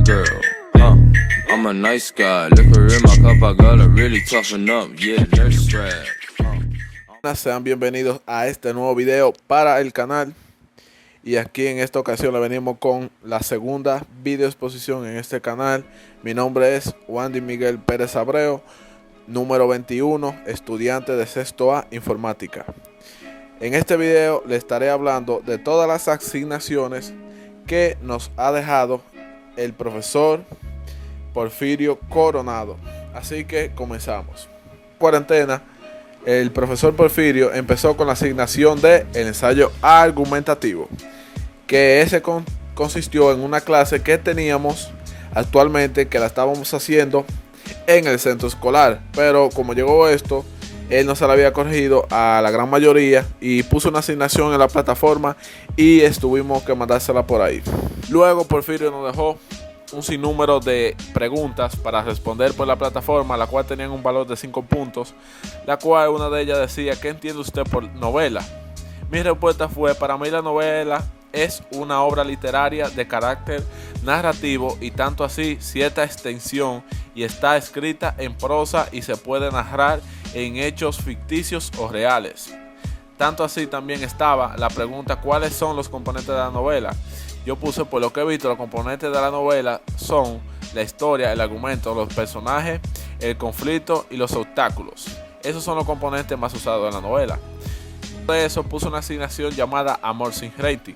girl. I'm a nice guy. Liquor in my cup, I gotta really toughen up. Yeah, nurse strap. Sean bienvenidos a este nuevo video para el canal. Y aquí en esta ocasión le venimos con la segunda video exposición en este canal. Mi nombre es Wandy Miguel Pérez Abreu, número 21, estudiante de sexto A Informática. En este video le estaré hablando de todas las asignaciones que nos ha dejado el profesor Porfirio Coronado. Así que comenzamos. Cuarentena, el profesor Porfirio empezó con la asignación de el ensayo argumentativo, que ese consistió en una clase que teníamos actualmente, que la estábamos haciendo en el centro escolar, pero como llegó esto, él no se la había corregido a la gran mayoría y puso una asignación en la plataforma y tuvimos que mandársela por ahí. Luego Porfirio nos dejó un sinnúmero de preguntas para responder por la plataforma, la cual tenían un valor de 5 puntos, la cual una de ellas decía: ¿qué entiende usted por novela? Mi respuesta fue: para mí la novela es una obra literaria de carácter narrativo y tanto así cierta extensión, y está escrita en prosa y se puede narrar en hechos ficticios o reales. Tanto así también estaba la pregunta: ¿cuáles son los componentes de la novela? Yo puse: por lo que he visto, los componentes de la novela son la historia, el argumento, los personajes, el conflicto y los obstáculos. Esos son los componentes más usados en la novela. De eso puse una asignación llamada Amor sin rating,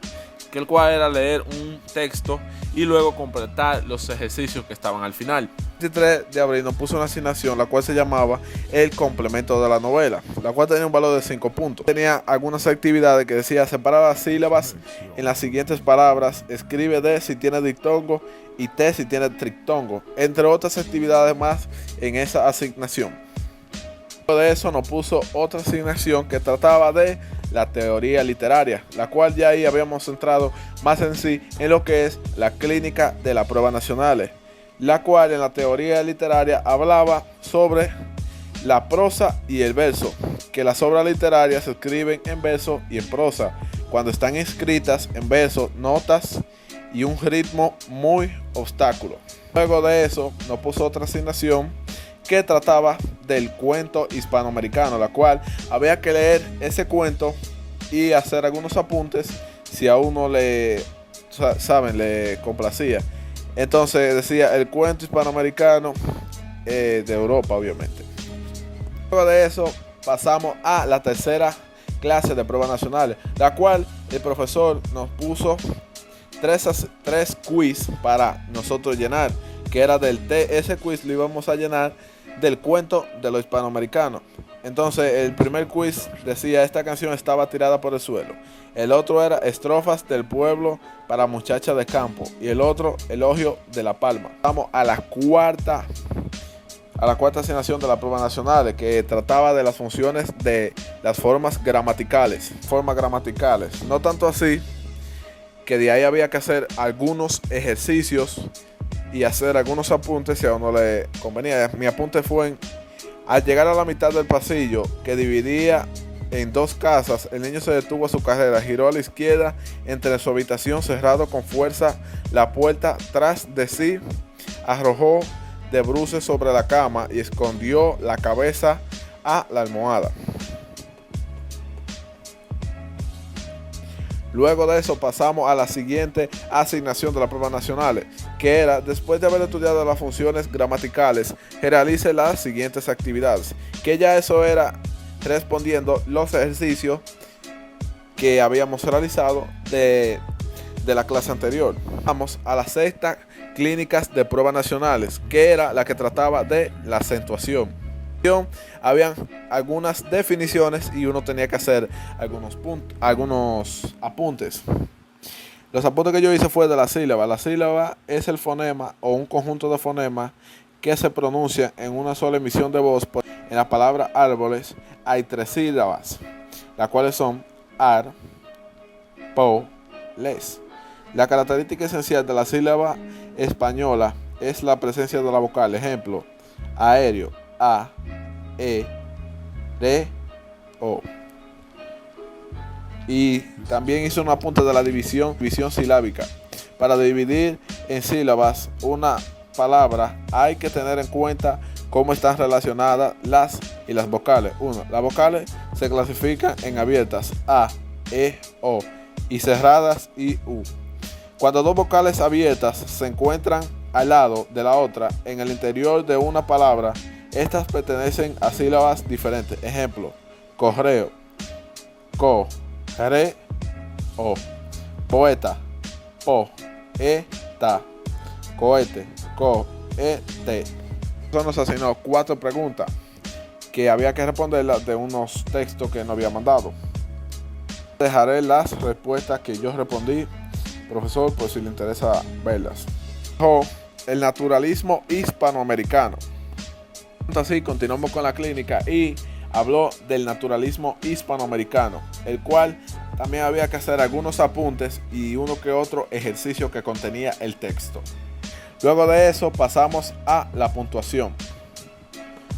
que el cual era leer un texto y luego completar los ejercicios que estaban al final. El 23 de abril nos puso una asignación la cual se llamaba el complemento de la novela, la cual tenía un valor de 5 puntos. Tenía algunas actividades que decía: separa las sílabas en las siguientes palabras, escribe D si tiene diptongo y T si tiene triptongo, entre otras actividades más en esa asignación. De eso nos puso otra asignación que trataba de la teoría literaria, la cual ya ahí habíamos centrado más en sí en lo que es la clínica de las pruebas nacionales, la cual en la teoría literaria hablaba sobre la prosa y el verso, que las obras literarias se escriben en verso y en prosa. Cuando están escritas en verso, notas y un ritmo muy obstáculo. Luego de eso nos puso otra asignación que trataba del cuento hispanoamericano, la cual había que leer ese cuento y hacer algunos apuntes si a uno le complacía. Entonces decía el cuento hispanoamericano de Europa, obviamente. Luego de eso pasamos a la tercera clase de pruebas nacionales, la cual el profesor nos puso tres quiz para nosotros llenar, que era del ese quiz lo íbamos a llenar del cuento de lo hispanoamericano. Entonces el primer quiz decía: esta canción estaba tirada por el suelo. El otro era estrofas del pueblo para muchacha de campo, y el otro elogio de la palma. Vamos a la cuarta asignación de la prueba nacional, que trataba de las funciones de las formas gramaticales. No tanto así que de ahí había que hacer algunos ejercicios y hacer algunos apuntes si a uno le convenía. Mi apunte fue al llegar a la mitad del pasillo, que dividía en dos casas, el niño se detuvo a su carrera, giró a la izquierda entre su habitación, cerrado con fuerza la puerta tras de sí, arrojó de bruces sobre la cama y escondió la cabeza a la almohada. Luego de eso pasamos a la siguiente asignación de las pruebas nacionales, que era: después de haber estudiado las funciones gramaticales, realice las siguientes actividades, que ya eso era respondiendo los ejercicios que habíamos realizado de la clase anterior. Vamos a la sexta clínicas de pruebas nacionales, que era la que trataba de la acentuación. Habían algunas definiciones y uno tenía que hacer algunos apuntes. Los apuntes que yo hice fue de la sílaba. La sílaba es el fonema o un conjunto de fonemas que se pronuncian en una sola emisión de voz. En la palabra árboles hay 3 sílabas, las cuales son ar, po, les. La característica esencial de la sílaba española es la presencia de la vocal. Ejemplo: aéreo, a, e, re, o. Y también hizo un apunte de la división silábica, para dividir en sílabas una palabra, hay que tener en cuenta cómo están relacionadas las y las vocales. 1. Las vocales se clasifican en abiertas A, E, O y cerradas I, U. Cuando dos vocales abiertas se encuentran al lado de la otra en el interior de una palabra, estas pertenecen a sílabas diferentes. Ejemplo: correo, co, re, o. Poeta, po, ta. Cohete, co, te. Eso nos asignó 4 preguntas que había que responderlas de unos textos que nos había mandado. Dejaré las respuestas que yo respondí, profesor, por si le interesa verlas. El naturalismo hispanoamericano. Así continuamos con la clínica y habló del naturalismo hispanoamericano, el cual también había que hacer algunos apuntes y uno que otro ejercicio que contenía el texto. Luego de eso pasamos a la puntuación.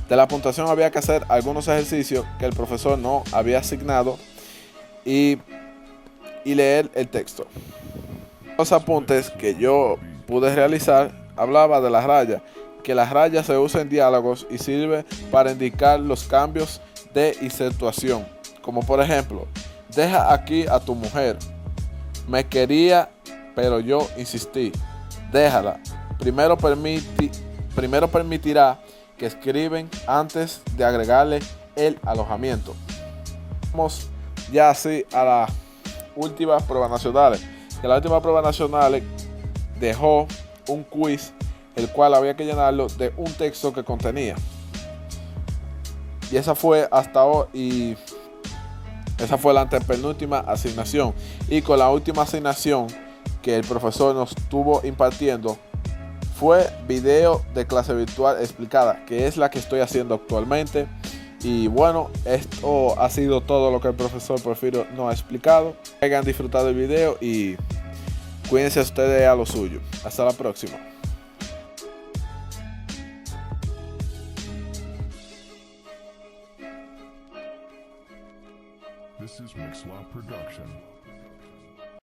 De la puntuación había que hacer algunos ejercicios que el profesor no había asignado y leer el texto. Los apuntes que yo pude realizar hablaba de las rayas, que las rayas se usan en diálogos y sirve para indicar los cambios de acentuación, como por ejemplo: deja aquí a tu mujer, me quería pero yo insistí, déjala, primero permitirá que escriben antes de agregarle el alojamiento. Vamos ya así a las últimas pruebas nacionales. Que la última prueba nacional dejó un quiz, el cual había que llenarlo de un texto que contenía. Y esa fue hasta hoy, y esa fue la antepenúltima asignación. Y con la última asignación que el profesor nos estuvo impartiendo fue video de clase virtual explicada, que es la que estoy haciendo actualmente. Y bueno, esto ha sido todo lo que el profesor Porfirio nos ha explicado. Hayan disfrutado el video y cuídense ustedes a lo suyo. Hasta la próxima. This is Mixlaw Production.